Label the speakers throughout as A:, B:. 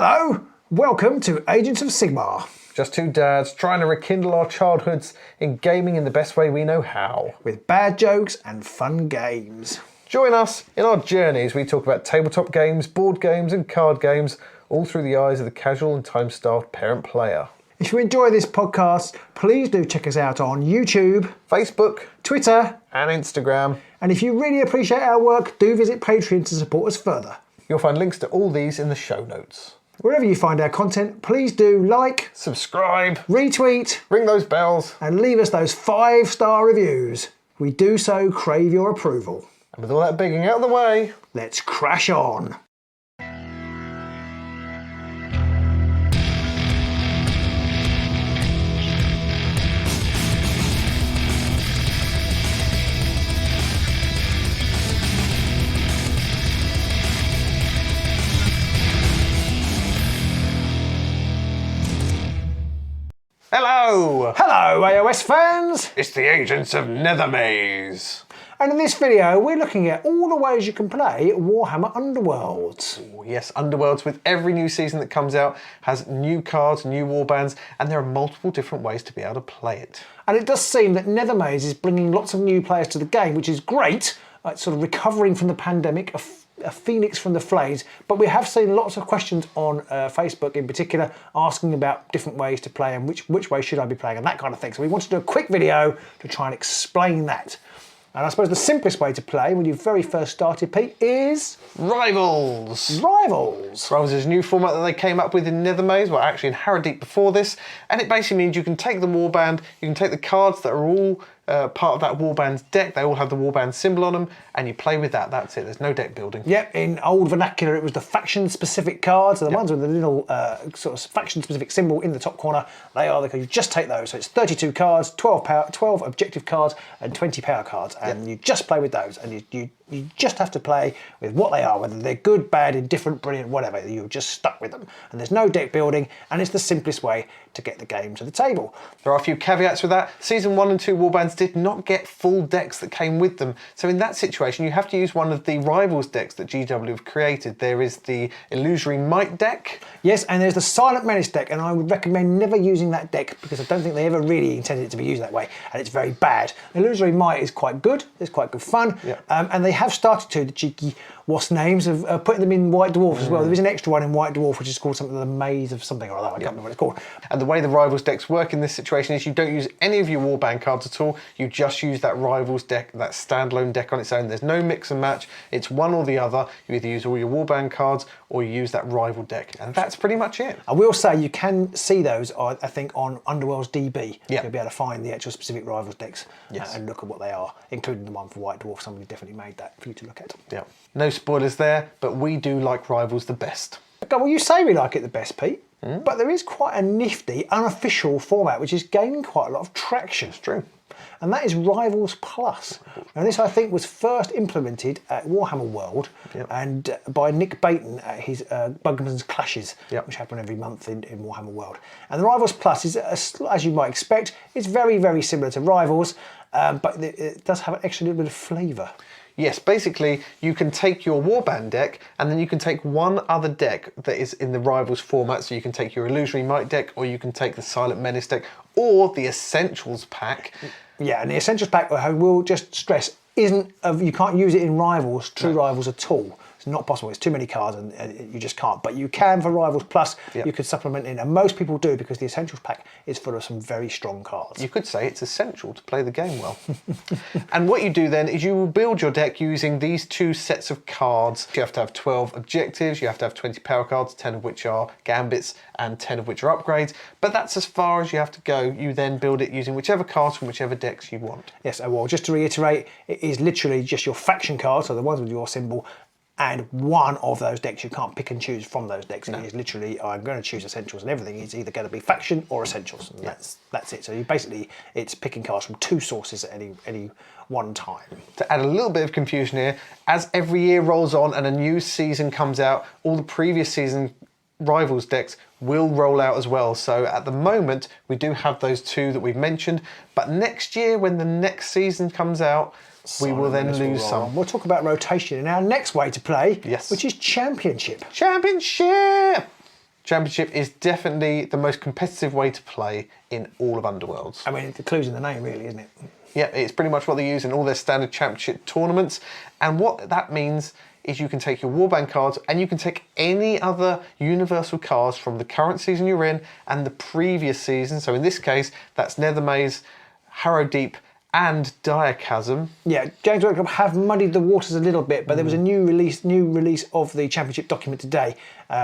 A: Hello, welcome to Agents of Sigmar.
B: Just two dads trying to rekindle our childhoods in gaming in the best way we know how.
A: With bad jokes and fun games.
B: Join us in our journey as we talk about tabletop games, board games and card games, all through the eyes of the casual and time-starved parent player.
A: If you enjoy this podcast, please do check us out on YouTube,
B: Facebook,
A: Twitter
B: and Instagram.
A: And if you really appreciate our work, do visit Patreon to support us further.
B: You'll find links to all these in the show notes.
A: Wherever you find our content, please do like,
B: subscribe,
A: retweet,
B: ring those bells,
A: and leave us those 5-star reviews. We do so crave your approval.
B: And with all that bigging out of the way,
A: let's crash on.
B: Hello!
A: Hello, AOS fans!
B: It's the Agents of Nethermaze.
A: And in this video, we're looking at all the ways you can play Warhammer Underworlds.
B: Oh, yes, Underworlds, with every new season that comes out, has new cards, new warbands, and there are multiple different ways to be able to play it.
A: And it does seem that Nethermaze is bringing lots of new players to the game, which is great. It's sort of recovering from the pandemic, a phoenix from the flames, but we have seen lots of questions on Facebook in particular asking about different ways to play and which way should I be playing and that kind of thing. So we want to do a quick video to try and explain that. And I suppose the simplest way to play when you very first started, Pete, is...
B: Rivals!
A: Rivals!
B: Rivals is a new format that they came up with in Nethermaze, well actually in Harrowdeep before this, and it basically means you can take the warband, you can take the cards that are all part of that warband's deck, they all have the warband symbol on them, and you play with that, that's it, there's no deck building.
A: Yep, in old vernacular it was the faction-specific cards, the ones with the little sort of faction-specific symbol in the top corner, they are the cards, you just take those, so it's 32 cards, 12 objective cards, and 20 power cards, and you just play with those, and you just have to play with what they are, whether they're good, bad, indifferent, brilliant, whatever, you're just stuck with them. And there's no deck building, and it's the simplest way to get the game to the table.
B: There are a few caveats with that. Season 1 and 2 warbands did not get full decks that came with them. So in that situation, you have to use one of the Rivals decks that GW have created. There is the Illusory Might deck.
A: Yes, and there's the Silent Menace deck, and I would recommend never using that deck because I don't think they ever really intended it to be used that way, and it's very bad. Illusory Might is quite good, it's quite good fun, and they have started to, the cheeky wasp names, of putting them in White Dwarf as well. There is an extra one in White Dwarf which is called something the Maze of something or other, I can't remember what it's called.
B: And the way the Rivals decks work in this situation is you don't use any of your warband cards at all, you just use that Rivals deck, that standalone deck on its own. There's no mix and match, it's one or the other. You either use all your warband cards or you use that rival deck, and that's pretty much it.
A: I will say you can see those, I think, on Underworlds DB.
B: Yeah.
A: You'll be able to find the actual specific Rivals decks and look at what they are, including the one for White Dwarf. Somebody definitely made that for you to look at.
B: Yeah. No spoilers there, but we do like Rivals the best.
A: Okay, well, you say we like it the best, Pete, but there is quite a nifty, unofficial format which is gaining quite a lot of traction.
B: It's true.
A: And that is Rivals Plus. Now this, I think, was first implemented at Warhammer World and by Nick Baton at his Bugman's Clashes, which happen every month in Warhammer World. And the Rivals Plus is, as you might expect, it's very, very similar to Rivals, but it does have an extra little bit of flavour.
B: Yes, basically you can take your warband deck and then you can take one other deck that is in the Rivals format. So you can take your Illusory Might deck, or you can take the Silent Menace deck, or the Essentials pack.
A: Yeah, and the Essentials pack, I will just stress, isn't you can't use it in Rivals, true Rivals at all. It's not possible. It's too many cards and you just can't. But you can for Rivals Plus. You could supplement in, and most people do because the Essentials pack is full of some very strong cards.
B: You could say it's essential to play the game well. And what you do then is you will build your deck using these two sets of cards. You have to have 12 objectives, you have to have 20 power cards, 10 of which are gambits and 10 of which are upgrades. But that's as far as you have to go. You then build it using whichever cards from whichever decks you want.
A: Yes, well, just to reiterate, it is literally just your faction cards, so the ones with your symbol, and one of those decks. You can't pick and choose from those decks. It is literally, I'm going to choose Essentials, and everything is either going to be faction or Essentials. And that's it. So you basically, it's picking cards from two sources at any one time.
B: To add a little bit of confusion here, as every year rolls on and a new season comes out, all the previous season Rivals decks will roll out as well. So at the moment, we do have those two that we've mentioned, but next year when the next season comes out, we will then lose some.
A: We'll talk about rotation in our next way to play,
B: yes,
A: which is Championship.
B: Championship! Championship is definitely the most competitive way to play in all of Underworlds.
A: I mean, the clue's in the name, really, isn't it?
B: Yeah, it's pretty much what they use in all their standard Championship tournaments. And what that means is you can take your Warband cards and you can take any other universal cards from the current season you're in and the previous season. So in this case, that's Nethermaze, Harrowdeep, and Diachasm.
A: Yeah, Games Workshop have muddied the waters a little bit, but there was a new release of the Championship document today,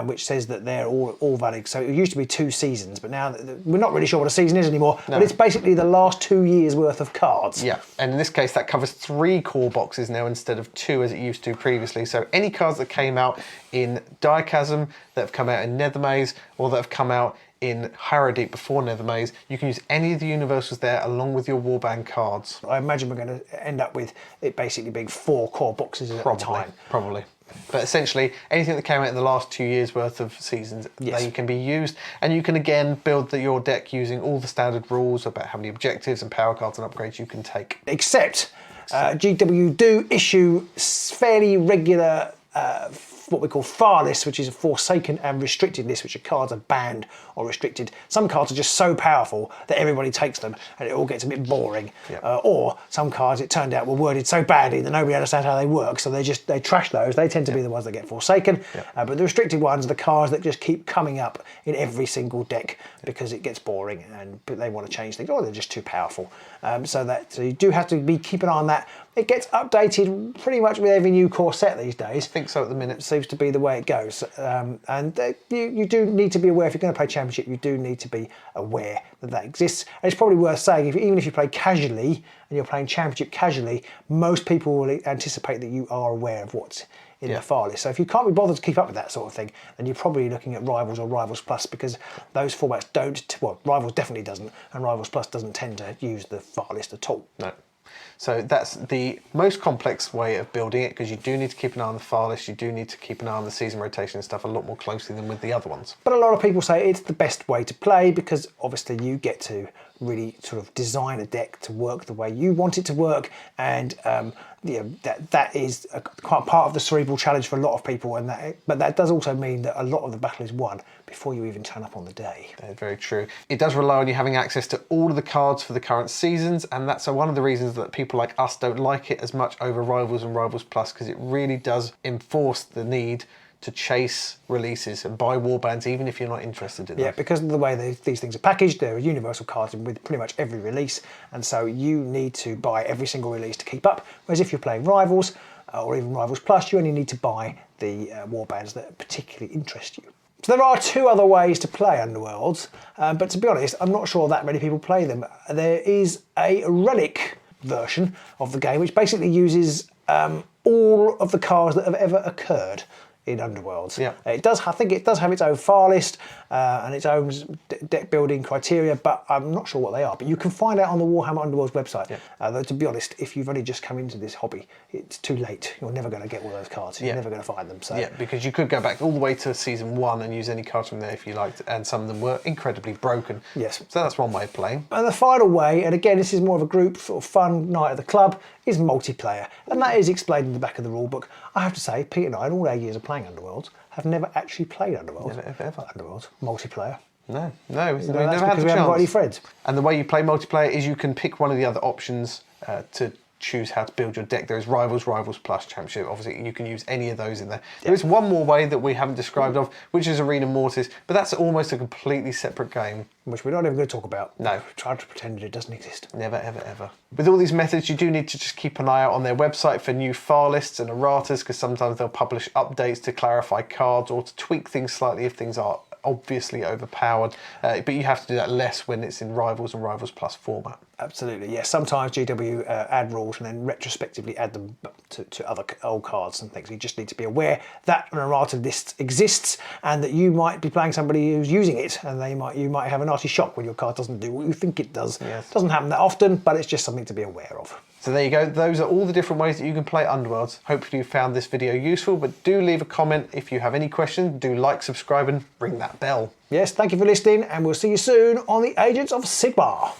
A: which says that they're all valid. So it used to be 2 seasons, but now we're not really sure what a season is anymore. No. But it's basically the last 2 years worth of cards.
B: Yeah, and in this case, that covers 3 core boxes now instead of 2 as it used to previously. So any cards that came out in Diachasm, that have come out in Nethermaze, or that have come out in Harrowdeep before Nethermaze, you can use any of the universals there along with your Warband cards.
A: I imagine we're going to end up with it basically being 4 core boxes at a time.
B: Probably. But essentially, anything that came out in the last 2 years worth of seasons, they can be used. And you can again build your deck using all the standard rules about how many objectives and power cards and upgrades you can take.
A: Except GW do issue fairly regular what we call far lists, which is a forsaken and restricted list, which are cards are banned or restricted. Some cards are just so powerful that everybody takes them and it all gets a bit boring. Yep. Or some cards, it turned out, were worded so badly that nobody understands how they work, so they trash those. They tend to be the ones that get forsaken. But the restricted ones are the cards that just keep coming up in every single deck because it gets boring and they want to change things, or they're just too powerful. So you do have to keep an eye on that. It gets updated pretty much with every new core set these days.
B: I think so at the minute.
A: It seems to be the way it goes. You do need to be aware, if you're going to play Championship, you do need to be aware that exists. And it's probably worth saying, even if you play casually and you're playing Championship casually, most people will anticipate that you are aware of what's in the file list. So if you can't be bothered to keep up with that sort of thing, then you're probably looking at Rivals or Rivals Plus, because those formats don't, well, Rivals definitely doesn't, and Rivals Plus doesn't tend to use the file list at all.
B: No. So that's the most complex way of building it, because you do need to keep an eye on the file list, you do need to keep an eye on the season rotation and stuff a lot more closely than with the other ones. But
A: a lot of people say it's the best way to play, because obviously you get to really sort of design a deck to work the way you want it to work, and that is quite part of the cerebral challenge for a lot of people, but that does also mean that a lot of the battle is won before you even turn up on the day.
B: That's very true. It does rely on you having access to all of the cards for the current seasons, and that's one of the reasons that people like us don't like it as much over Rivals and Rivals Plus, because it really does enforce the need to chase releases and buy warbands even if you're not interested in them.
A: Yeah, because of the way these things are packaged, there are universal cards with pretty much every release, and so you need to buy every single release to keep up, whereas if you're playing Rivals or even Rivals Plus, you only need to buy the warbands that particularly interest you. So there are 2 other ways to play Underworlds, but to be honest, I'm not sure that many people play them. There is a Relic version of the game, which basically uses all of the cards that have ever occurred in Underworlds.
B: Yeah.
A: I think it does have its own file list and its own deck building criteria, but I'm not sure what they are. But you can find out on the Warhammer Underworlds website. Though, to be honest, if you've only just come into this hobby, it's too late. You're never going to get all those cards. You're never going to find them. So.
B: Yeah, because you could go back all the way to season 1 and use any cards from there if you liked, and some of them were incredibly broken.
A: Yes.
B: So that's one way of playing.
A: And the final way, and again, this is more of a group sort of fun night at the club, is multiplayer. And that is explained in the back of the rulebook. I have to say, Pete and I, in all our years of playing Underworlds, have never actually played Underworlds.
B: Never, ever.
A: Underworlds, multiplayer.
B: No, we never had the
A: we
B: chance.
A: haven't got any friends.
B: And the way you play multiplayer is you can pick one of the other options to choose how to build your deck. There is Rivals, Rivals Plus, Championship. Obviously, you can use any of those in there. There is one more way that we haven't described of, which is Arena Mortis, but that's almost a completely separate game.
A: Which we're not even going to talk about.
B: No.
A: Try to pretend that it doesn't exist.
B: Never, ever, ever. With all these methods, you do need to just keep an eye out on their website for new file lists and erratas, because sometimes they'll publish updates to clarify cards or to tweak things slightly if things are obviously overpowered, but you have to do that less when it's in Rivals and Rivals Plus format.
A: Absolutely, yes. Sometimes GW add rules and then retrospectively add them to other old cards and things. You just need to be aware that an errata list exists and that you might be playing somebody who's using it, and you might have a nasty shock when your card doesn't do what you think it does.
B: Yes.
A: It doesn't happen that often, but it's just something to be aware of.
B: So there you go, those are all the different ways that you can play Underworlds. Hopefully you found this video useful, but do leave a comment if you have any questions. Do like, subscribe and ring that bell.
A: Yes, thank you for listening, and we'll see you soon on the Agents of Sigmar.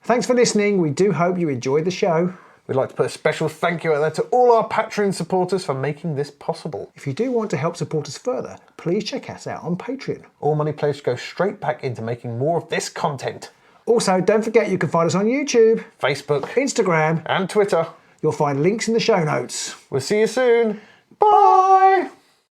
A: Thanks for listening. We do hope you enjoyed the show.
B: We'd like to put a special thank you out there to all our Patreon supporters for making this possible.
A: If you do want to help support us further, please check us out on Patreon.
B: All money pledged go straight back into making more of this content.
A: Also, don't forget you can find us on YouTube,
B: Facebook,
A: Instagram,
B: and Twitter.
A: You'll find links in the show notes.
B: We'll see you soon.
A: Bye!